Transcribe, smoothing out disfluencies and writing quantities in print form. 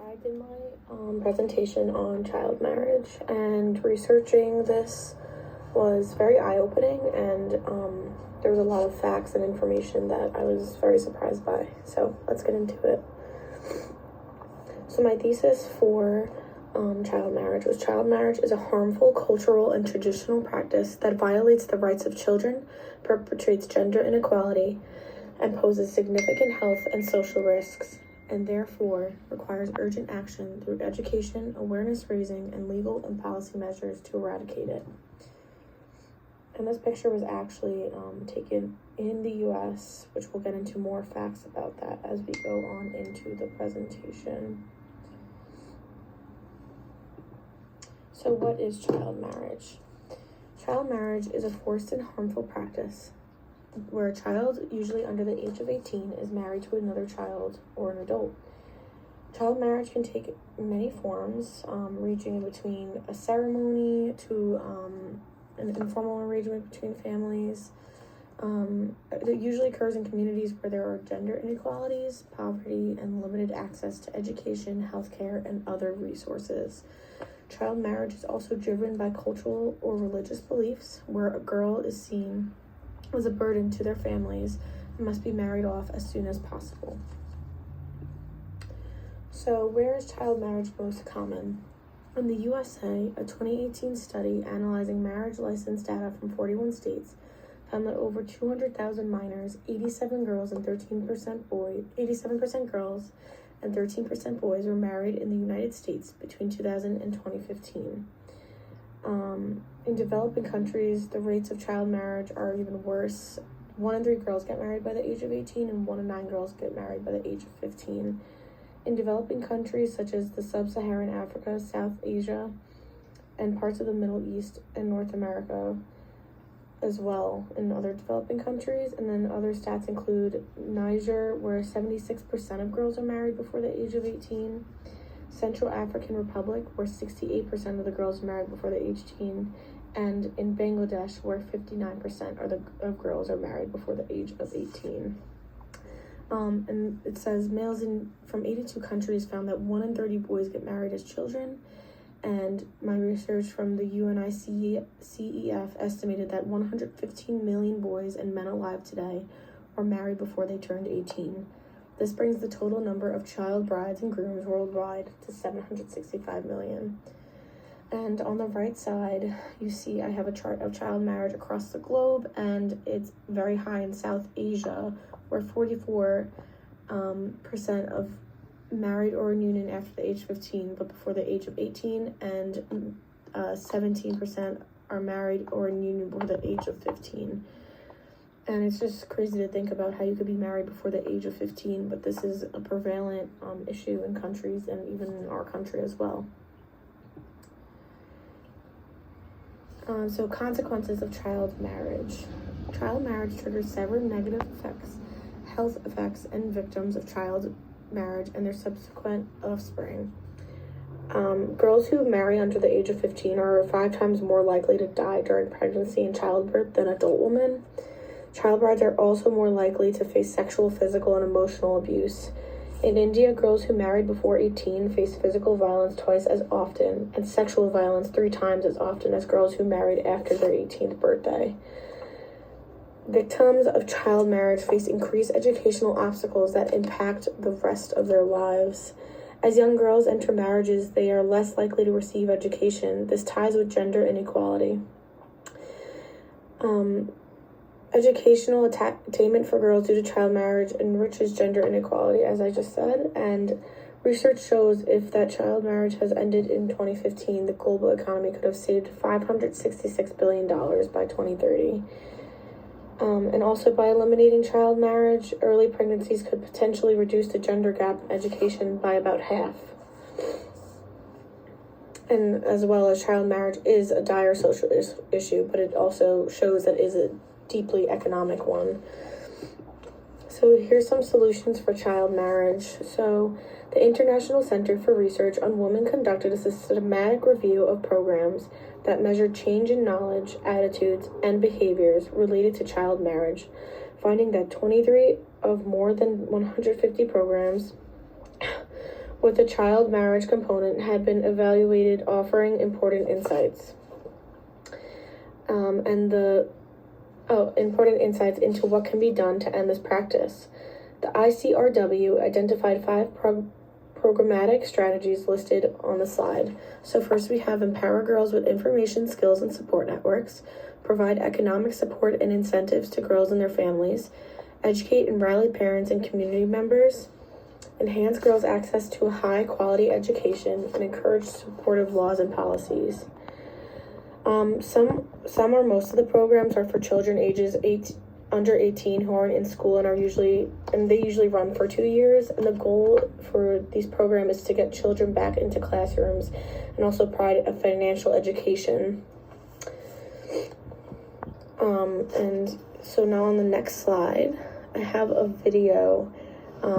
I did my presentation on child marriage, and researching this was very eye-opening, and there was a lot of facts and information that I was very surprised by. So let's get into it. So my thesis for child marriage was: child marriage is a harmful cultural and traditional practice that violates the rights of children, perpetrates gender inequality, and poses significant health and social risks, and therefore requires urgent action through education, awareness raising, and legal and policy measures to eradicate it. And this picture was actually taken in the US, which we'll get into more facts about that as we go on into the presentation. So what is child marriage? Child marriage is a forced and harmful practice where a child, usually under the age of 18, is married to another child or an adult. Child marriage can take many forms, ranging between a ceremony to an informal arrangement between families. It usually occurs in communities where there are gender inequalities, poverty, and limited access to education, healthcare, and other resources. Child marriage is also driven by cultural or religious beliefs, where a girl is seen as a burden to their families and must be married off as soon as possible. So where is child marriage most common? In the USA, a 2018 study analyzing marriage license data from 41 states found that over 200,000 minors, 87% girls and 13% boys were married in the United States between 2000 and 2015. In developing countries, the rates of child marriage are even worse. 1 in 3 girls get married by the age of 18, and 1 in 9 girls get married by the age of 15. In developing countries such as the Sub-Saharan Africa, South Asia, and parts of the Middle East and North America as well, in other developing countries. And then other stats include Niger, where 76% of girls are married before the age of 18, Central African Republic, where 68% of the girls are married before the age of 18, and in Bangladesh, where 59% of girls are married before the age of 18. And it says males from 82 countries found that 1 in 30 boys get married as children, and my research from the UNICEF estimated that 115 million boys and men alive today are married before they turned 18. This brings the total number of child brides and grooms worldwide to 765 million. And on the right side, you see I have a chart of child marriage across the globe, and it's very high in South Asia, where 44% of married or in union after the age of 15, but before the age of 18, and 17% are married or in union before the age of 15. And it's just crazy to think about how you could be married before the age of 15, but this is a prevalent issue in countries and even in our country as well. So consequences of child marriage. Child marriage triggers several negative effects, health effects, and victims of child marriage and their subsequent offspring. Girls who marry under the age of 15 are 5 times more likely to die during pregnancy and childbirth than adult women. Child brides are also more likely to face sexual, physical, and emotional abuse. In India, girls who married before 18 face physical violence twice as often and sexual violence 3 times as often as girls who married after their 18th birthday. Victims of child marriage face increased educational obstacles that impact the rest of their lives. As young girls enter marriages, they are less likely to receive education. This ties with gender inequality. Educational attainment for girls due to child marriage enriches gender inequality, as I just said, and research shows if that child marriage has ended in 2015, the global economy could have saved $566 billion by 2030. And also by eliminating child marriage, early pregnancies could potentially reduce the gender gap in education by about half. And as well as child marriage is a dire social issue, but it also shows that it is a deeply economic one. So here's some solutions for child marriage. So the International Center for Research on Women conducted a systematic review of programs that measured change in knowledge, attitudes, and behaviors related to child marriage, finding that 23 of more than 150 programs with the child marriage component had been evaluated, offering important insights. Important insights into what can be done to end this practice. The ICRW identified 5 programmatic strategies listed on the slide. So first we have empower girls with information skills and support networks, provide economic support and incentives to girls and their families, educate and rally parents and community members, enhance girls' access to a high-quality education, and encourage supportive laws and policies. Some or most of the programs are for children ages under 18 who aren't in school and they usually run for 2 years. And the goal for these programs is to get children back into classrooms and also provide a financial education. And so now on the next slide, I have a video